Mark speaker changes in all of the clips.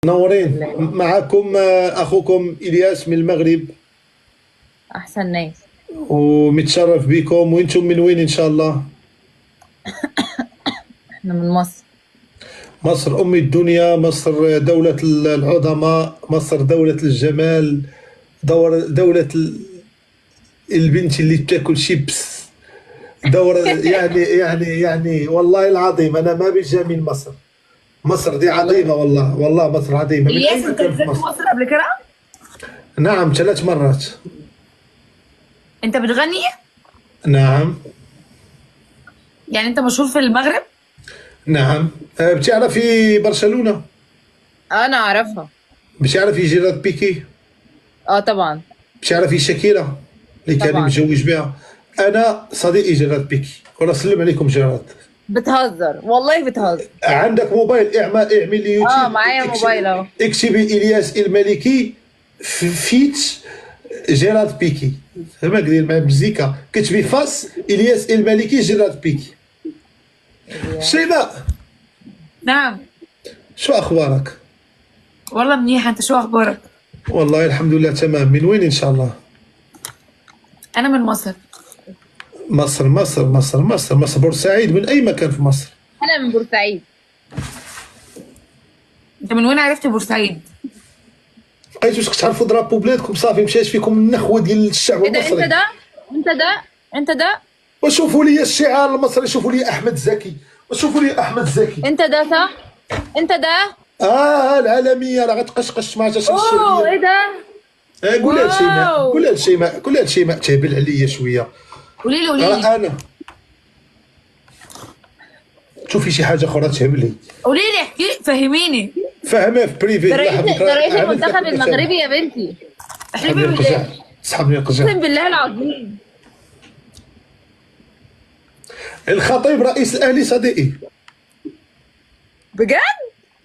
Speaker 1: منورين.
Speaker 2: لا.
Speaker 1: معكم اخوكم الياس من المغرب،
Speaker 2: احسن ناس.
Speaker 1: ومتشرف بكم. وانتم من وين ان شاء الله؟
Speaker 2: احنا من مصر.
Speaker 1: مصر ام الدنيا، مصر دولة العظماء، مصر دولة الجمال، دولة البنت اللي بتاكل شيبس، دورة يعني والله العظيم انا ما بيجا من مصر. مصر دي عظيمة، والله مصر عظيمة من اي
Speaker 2: الياس، انت
Speaker 1: مكان في
Speaker 2: نزلت
Speaker 1: مصر.
Speaker 2: مصر قبل كده؟
Speaker 1: نعم 3 مرات.
Speaker 2: انت بتغني؟
Speaker 1: نعم
Speaker 2: يعني انت مشهور في المغرب؟
Speaker 1: نعم. بتعرفي برشلونة؟
Speaker 2: انا اعرفها.
Speaker 1: بتعرفي جيرارد بيكي؟
Speaker 2: اه طبعا.
Speaker 1: بتعرفي شاكيرا اللي كان
Speaker 2: طبعا.
Speaker 1: متزوج بها؟ انا صديقي جيرارد بيكي، وانا سلم عليكم جيرارد.
Speaker 2: بتهزر، والله بتهزر.
Speaker 1: عندك موبايل؟ اعمل لي
Speaker 2: اه
Speaker 1: يوتيوب،
Speaker 2: معايا موبايل اهو.
Speaker 1: اكتبي الياس الملكي فيت جيرارد بيكي، فهمك داير مع مزيكا، كتبي فاس الياس الملكي جيرارد بيكي. شيماء،
Speaker 2: نعم.
Speaker 1: شو اخبارك؟
Speaker 2: والله منيحة، انت شو اخبارك؟
Speaker 1: والله الحمد لله تمام. من وين ان شاء الله؟
Speaker 2: انا من مصر.
Speaker 1: مصر بورسعيد، من اي مكان في مصر؟
Speaker 2: انا من بورسعيد. انت من وين عرفت بورسعيد؟
Speaker 1: بقيتو واش كتعرفوا درابو بلادكم صافي، مشات فيكم النخوه ديال الشعب
Speaker 2: ايه ده؟
Speaker 1: المصري.
Speaker 2: انت ده.
Speaker 1: وشوفوا لي الشعار المصري، شوفوا لي احمد زكي، وشوفوا لي احمد زكي.
Speaker 2: انت ده صح؟ انت ده؟
Speaker 1: العالميه راه غتقشقش مع جاش
Speaker 2: اوه
Speaker 1: الشعبيه.
Speaker 2: ايه ده؟
Speaker 1: قولها لشيماء،
Speaker 2: واو.
Speaker 1: قولها لشيماء تهبل عليا شويه.
Speaker 2: قولي
Speaker 1: راه
Speaker 2: لي.
Speaker 1: انا شوفي شي حاجه اخرى تهبلي.
Speaker 2: قولي لي، احكي لي، فهميني.
Speaker 1: فهمها في بريفي.
Speaker 2: ده
Speaker 1: الله
Speaker 2: رئيس
Speaker 1: يحفظك،
Speaker 2: ده رئيس
Speaker 1: عملت لك
Speaker 2: المنتخب
Speaker 1: كل شيء.
Speaker 2: المغربي يا بنتي. احلفي
Speaker 1: سحبني القجع،
Speaker 2: بالله.
Speaker 1: سحبني القجع.
Speaker 2: اقسم بالله العظيم.
Speaker 1: الخطيب رئيس الاهلي صديقي،
Speaker 2: بجد؟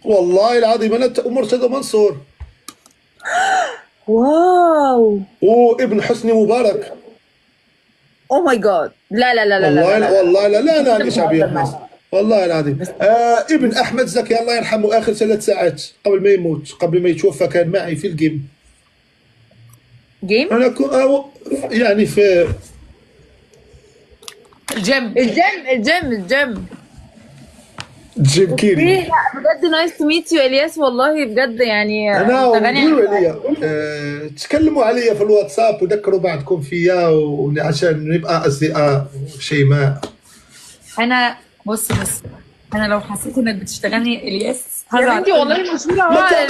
Speaker 1: والله العظيم. انا ومرتضى منصور
Speaker 2: واو.
Speaker 1: وابن حسني مبارك.
Speaker 2: او ماي جاد. لا لا لا لا لا لا.
Speaker 1: والله لا
Speaker 2: أنت
Speaker 1: انا شعبيه
Speaker 2: بتهزر
Speaker 1: مصر،
Speaker 2: معايا.
Speaker 1: والله العظيم. ابن احمد زكي الله يرحمه، اخر 3 ساعات قبل ما يموت، قبل ما يتوفى، كان معي في الجيم.
Speaker 2: جيم؟
Speaker 1: انا يعني في
Speaker 2: الجيم.
Speaker 1: جيم كيري.
Speaker 2: ايه، لا بجد نايس تو ميت يو الياس، والله بجد يعني.
Speaker 1: انا
Speaker 2: انت غني
Speaker 1: وديروا
Speaker 2: عن
Speaker 1: عليا، تكلموا عليا في الواتساب وذكروا بعضكم فيا، عشان نبقى اصدقاء. شيماء،
Speaker 2: انا بص، انا لو حسيت انك بتشتغلني الياس هزعل. يا بنتي والله مشهورة.